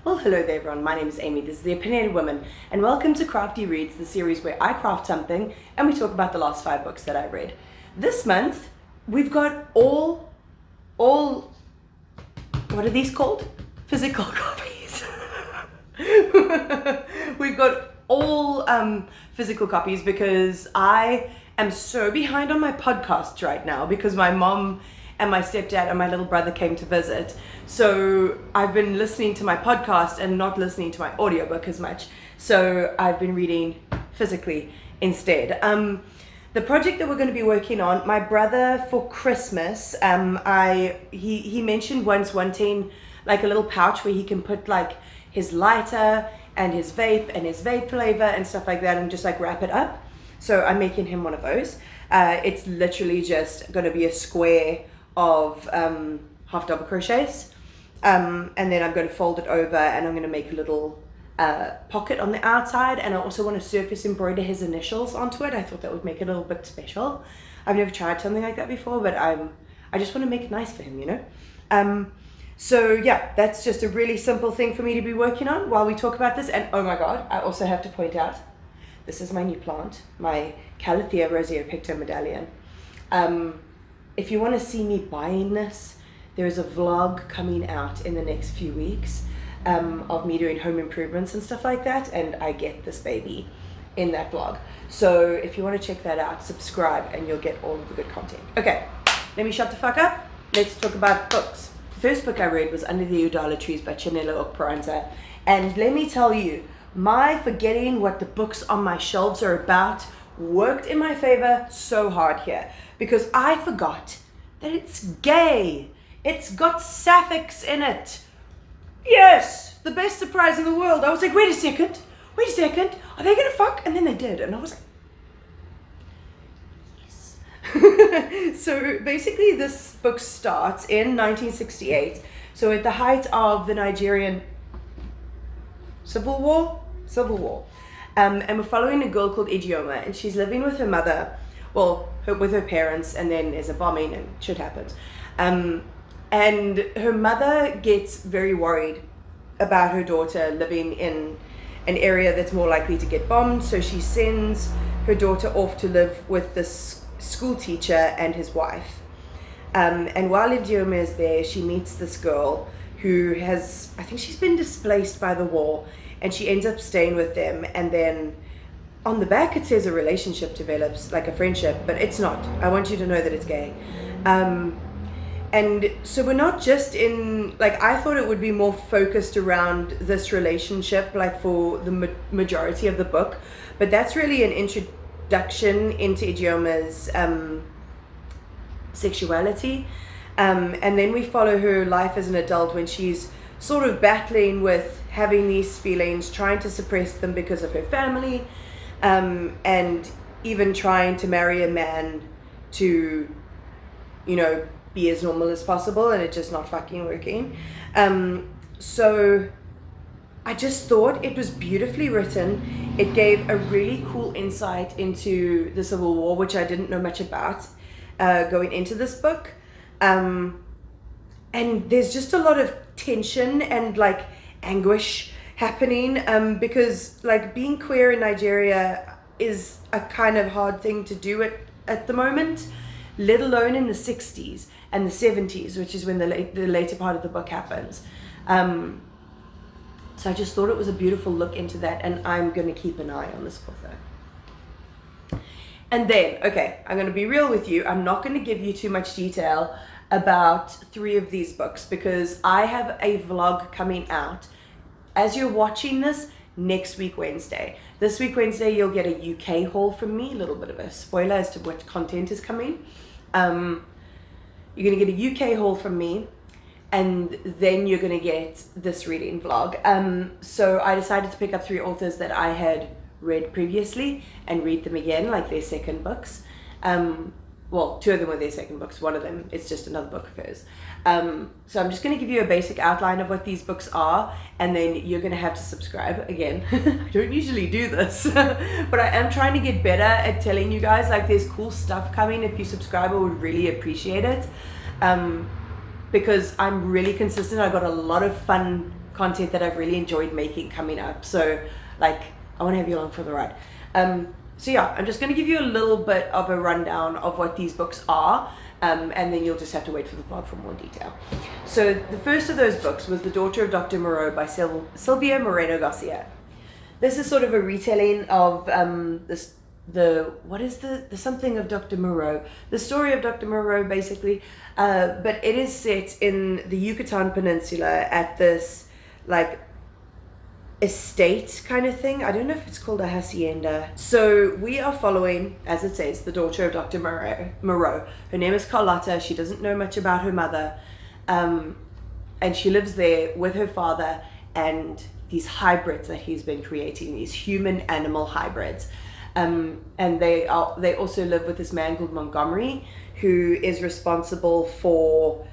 Well, hello there everyone, my name is Amy, this is The Opinionated Woman, and welcome to Crafty Reads, the series where I craft something and we talk about the last 5 books that I read. This month, we've got all, what are these called? Physical copies. We've got all physical copies because I am so behind on my podcasts right now because my mom and my stepdad and my little brother came to visit. So I've been listening to my podcast and not listening to my audiobook as much. So I've been reading physically instead. The project that we're going to be working on, my brother for Christmas, he mentioned once wanting like a little pouch where he can put like his lighter and his vape flavor and stuff like that and just like wrap it up. So I'm making him one of those. It's literally just going to be a square of half double crochets, and then I'm going to fold it over and I'm going to make a little pocket on the outside, and I also want to surface embroider his initials onto it. I thought that would make it a little bit special. I've never tried something like that before, but I just want to make it nice for him, you know. So yeah, that's just a really simple thing for me to be working on while we talk about this. And oh my god, I also have to point out, this is my new plant, my Calathea rosea picto medallion. If you want to see me buying this, there is a vlog coming out in the next few weeks of me doing home improvements and stuff like that, and I get this baby in that vlog. So if you want to check that out, subscribe and you'll get all of the good content. Okay, let me shut the fuck up. Let's talk about books. The first book I read was Under the Udala Trees by Chinelo, Okparanta, and let me tell you, my forgetting what the books on my shelves are about worked in my favor so hard here, because I forgot that it's gay. It's got Saphics in it. Yes, the best surprise in the world. I was like, wait a second, are they gonna fuck? And then they did, and I was like, yes. So basically this book starts in 1968, so at the height of the Nigerian Civil War. And we're following a girl called Ijeoma, and she's living with her mother, with her parents, and then there's a bombing and shit happens. And her mother gets very worried about her daughter living in an area that's more likely to get bombed, so she sends her daughter off to live with this school teacher and his wife. And while Ijeoma is there, she meets this girl who I think she's been displaced by the war, and she ends up staying with them, and then on the back it says a relationship develops, like a friendship, but it's not. I want you to know that it's gay. And so we're not just in, like, I thought it would be more focused around this relationship, like for the majority of the book, but that's really an introduction into Ijeoma's sexuality. And then we follow her life as an adult when she's sort of battling with having these feelings, trying to suppress them because of her family, and even trying to marry a man to, you know, be as normal as possible, and it just not fucking working. So I just thought it was beautifully written. It gave a really cool insight into the Civil War, which I didn't know much about going into this book. And there's just a lot of tension and like anguish happening, because like being queer in Nigeria is a kind of hard thing to do at the moment, let alone in the 60s and the 70s, which is when the later part of the book happens. So I just thought it was a beautiful look into that, and I'm going to keep an eye on this author. And then, okay, I'm going to be real with you. I'm not going to give you too much detail about 3 of these books because I have a vlog coming out as you're watching this next week Wednesday. This week Wednesday you'll get a UK haul from me, a little bit of a spoiler as to what content is coming. You're going to get a UK haul from me, and then you're going to get this reading vlog. So I decided to pick up 3 authors that I had read previously and read them again, like their second books. 2 of them were their second books, one of them is just another book of hers. So I'm just going to give you a basic outline of what these books are, and then you're going to have to subscribe again. I don't usually do this, but I am trying to get better at telling you guys, like, there's cool stuff coming. If you subscribe, I would really appreciate it, because I'm really consistent. I got a lot of fun content that I've really enjoyed making coming up. So like, I want to have you along for the ride. So yeah, I'm just going to give you a little bit of a rundown of what these books are, and then you'll just have to wait for the vlog for more detail. So the first of those books was The Daughter of Dr. Moreau by Silvia Moreno Garcia. This is sort of a retelling of the something of Dr. Moreau, the story of Dr. Moreau basically, but it is set in the Yucatan Peninsula at this like estate kind of thing. I don't know if it's called a hacienda. So we are following, as it says, the daughter of Dr. Moreau. Her name is Carlotta. She doesn't know much about her mother, and she lives there with her father and these hybrids that he's been creating, these human-animal hybrids. And they also live with this man called Montgomery, who is responsible for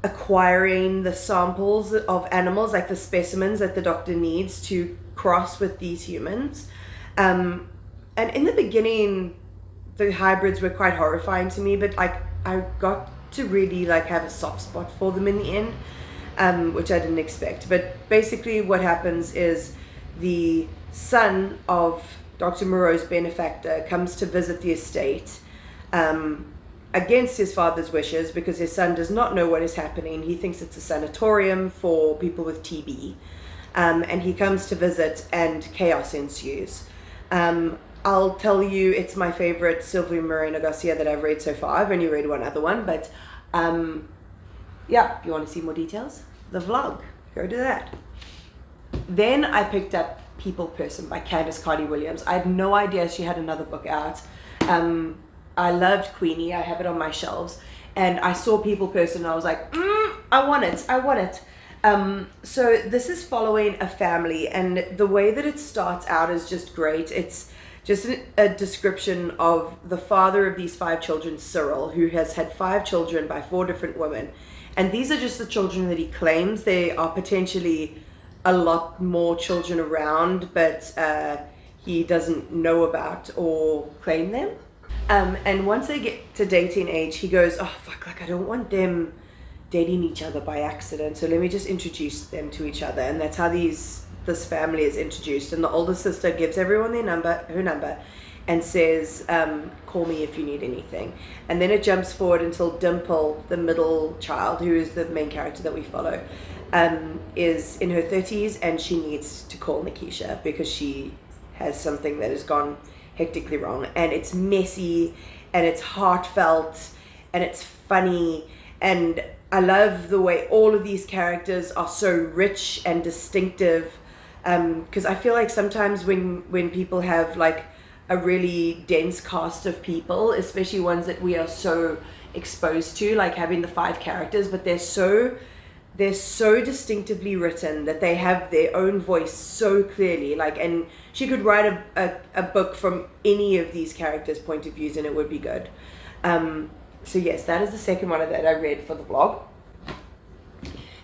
acquiring the samples of animals, like the specimens that the doctor needs to cross with these humans. And in the beginning, the hybrids were quite horrifying to me, but like I got to really like have a soft spot for them in the end, which I didn't expect. But basically what happens is the son of Dr. Moreau's benefactor comes to visit the estate against his father's wishes, because his son does not know what is happening. He thinks it's a sanatorium for people with TB, and he comes to visit and chaos ensues. I'll tell you, it's my favorite Silvia Moreno Garcia that I've read so far. I've only read one other one, but yeah, if you want to see more details, the vlog, go do that. Then I picked up People Person by Candace Carty-Williams. I had no idea she had another book out. I loved Queenie. I have it on my shelves, and I saw People Person and I was like, I want it. So this is following a family, and the way that it starts out is just great. It's just a description of the father of these 5 children, Cyril, who has had 5 children by 4 different women. And these are just the children that he claims. There are potentially a lot more children around, but he doesn't know about or claim them. And once they get to dating age, he goes, oh fuck, like I don't want them dating each other by accident, so let me just introduce them to each other. And that's how this family is introduced. And the older sister gives everyone her number, and says, call me if you need anything. And then it jumps forward until Dimple, the middle child, who is the main character that we follow, is in her 30s, and she needs to call Nikisha because she has something that has gone hectically wrong. And it's messy, and it's heartfelt, and it's funny, and I love the way all of these characters are so rich and distinctive, because I feel like sometimes when people have like a really dense cast of people, especially ones that we are so exposed to, like having the 5 characters, but they're so distinctively written that they have their own voice so clearly, like, and she could write a book from any of these characters' point of views and it would be good. So yes, that is the second one that I read for the vlog.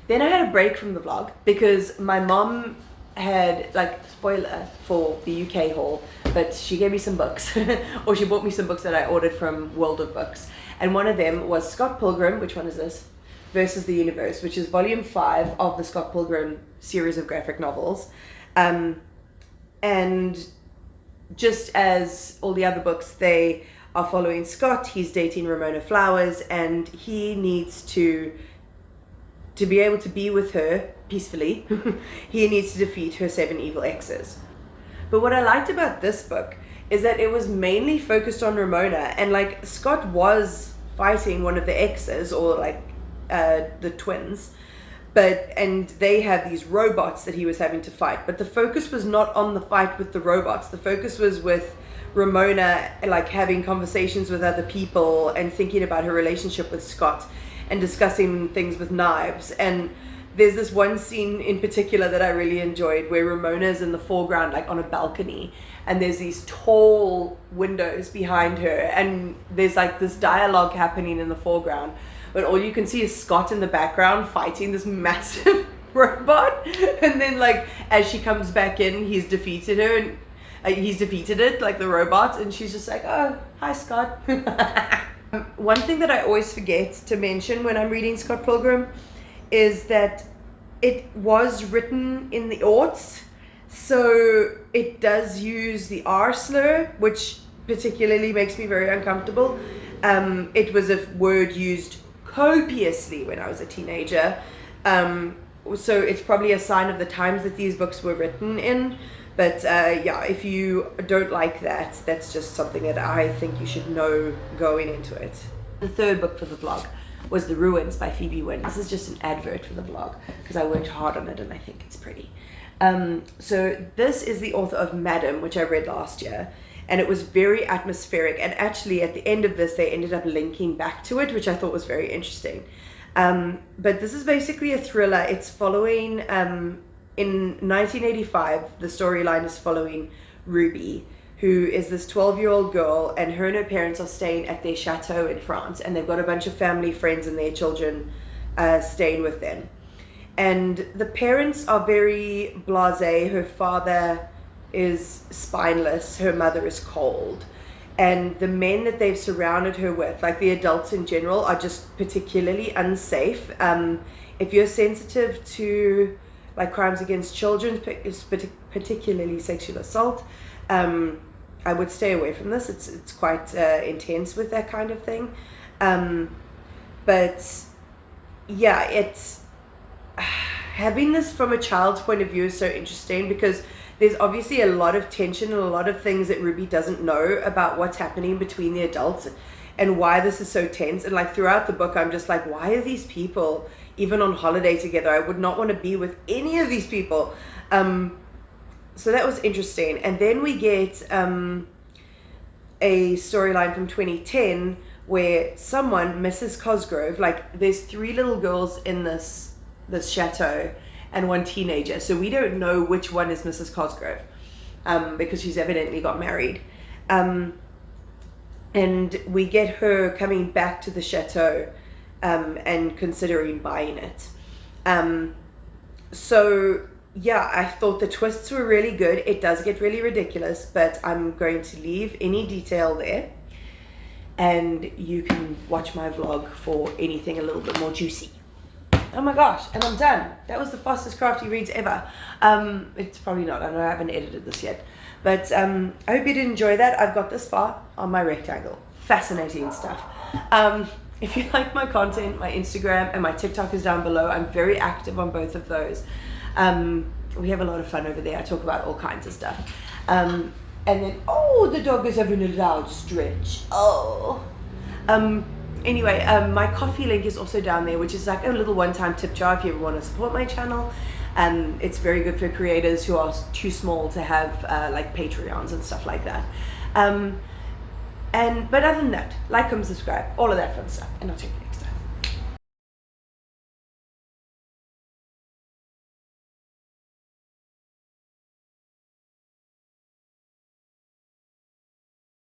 Then I had a break from the vlog because my mom had, like, spoiler for the UK haul, but she gave me some books or she bought me some books that I ordered from World of Books, and one of them was Scott Pilgrim, which one is this? Versus the Universe, which is volume 5 of the Scott Pilgrim series of graphic novels. And just as all the other books, they are following Scott. He's dating Ramona Flowers, and he needs to be able to be with her peacefully. He needs to defeat her 7 evil exes. But what I liked about this book is that it was mainly focused on Ramona, and like Scott was fighting one of the exes, or like the twins, and they have these robots that he was having to fight, but the focus was not on the fight with the robots. The focus was with Ramona, like having conversations with other people and thinking about her relationship with Scott and discussing things with knives. And there's this one scene in particular that I really enjoyed where Ramona is in the foreground, like on a balcony, and there's these tall windows behind her, and there's like this dialogue happening in the foreground, but all you can see is Scott in the background fighting this massive robot. And then like as she comes back in, he's defeated her, and he's defeated it, like the robot, and she's just like, oh, hi Scott. One thing that I always forget to mention when I'm reading Scott Pilgrim is that it was written in the aughts, so it does use the R slur, which particularly makes me very uncomfortable. It was a word used copiously when I was a teenager, so it's probably a sign of the times that these books were written in. But yeah, if you don't like that, that's just something that I think you should know going into it. The third book for the vlog was The Ruins by Phoebe Wynne. This is just an advert for the vlog because I worked hard on it and I think it's pretty. So this is the author of Madam, which I read last year, and it was very atmospheric, and actually at the end of this they ended up linking back to it, which I thought was very interesting. But this is basically a thriller. It's following, in 1985, the storyline is following Ruby, who is this 12-year-old girl, and her parents are staying at their chateau in France, and they've got a bunch of family friends and their children staying with them. And the parents are very blasé. Her father is spineless, her mother is cold, and the men that they've surrounded her with, like the adults in general, are just particularly unsafe. If you're sensitive to like crimes against children, particularly sexual assault, I would stay away from this. It's quite intense with that kind of thing. But yeah, it's having this from a child's point of view is so interesting, because there's obviously a lot of tension and a lot of things that Ruby doesn't know about what's happening between the adults and why this is so tense. And like throughout the book, I'm just like, why are these people even on holiday together? I would not want to be with any of these people. So that was interesting. And then we get a storyline from 2010 where someone, Mrs. Cosgrove, like there's 3 little girls in this chateau and 1 teenager. So we don't know which one is Mrs. Cosgrove, because she's evidently got married. And we get her coming back to the chateau and considering buying it. So yeah, I thought the twists were really good. It does get really ridiculous, but I'm going to leave any detail there, and you can watch my vlog for anything a little bit more juicy. Oh my gosh, and I'm done. That was the fastest Crafty Reads ever. It's probably not. I know I haven't edited this yet, but I hope you did enjoy that. I've got this far on my rectangle. Fascinating stuff. If you like my content, my Instagram and my TikTok is down below. I'm very active on both of those. We have a lot of fun over there. I talk about all kinds of stuff. And then, oh, the dog is having a loud stretch. Oh. Anyway, my Kofi link is also down there, which is like a little one-time tip jar if you ever want to support my channel. It's very good for creators who are too small to have like Patreons and stuff like that. But other than that, like, comment, subscribe, all of that fun stuff, and I'll take you.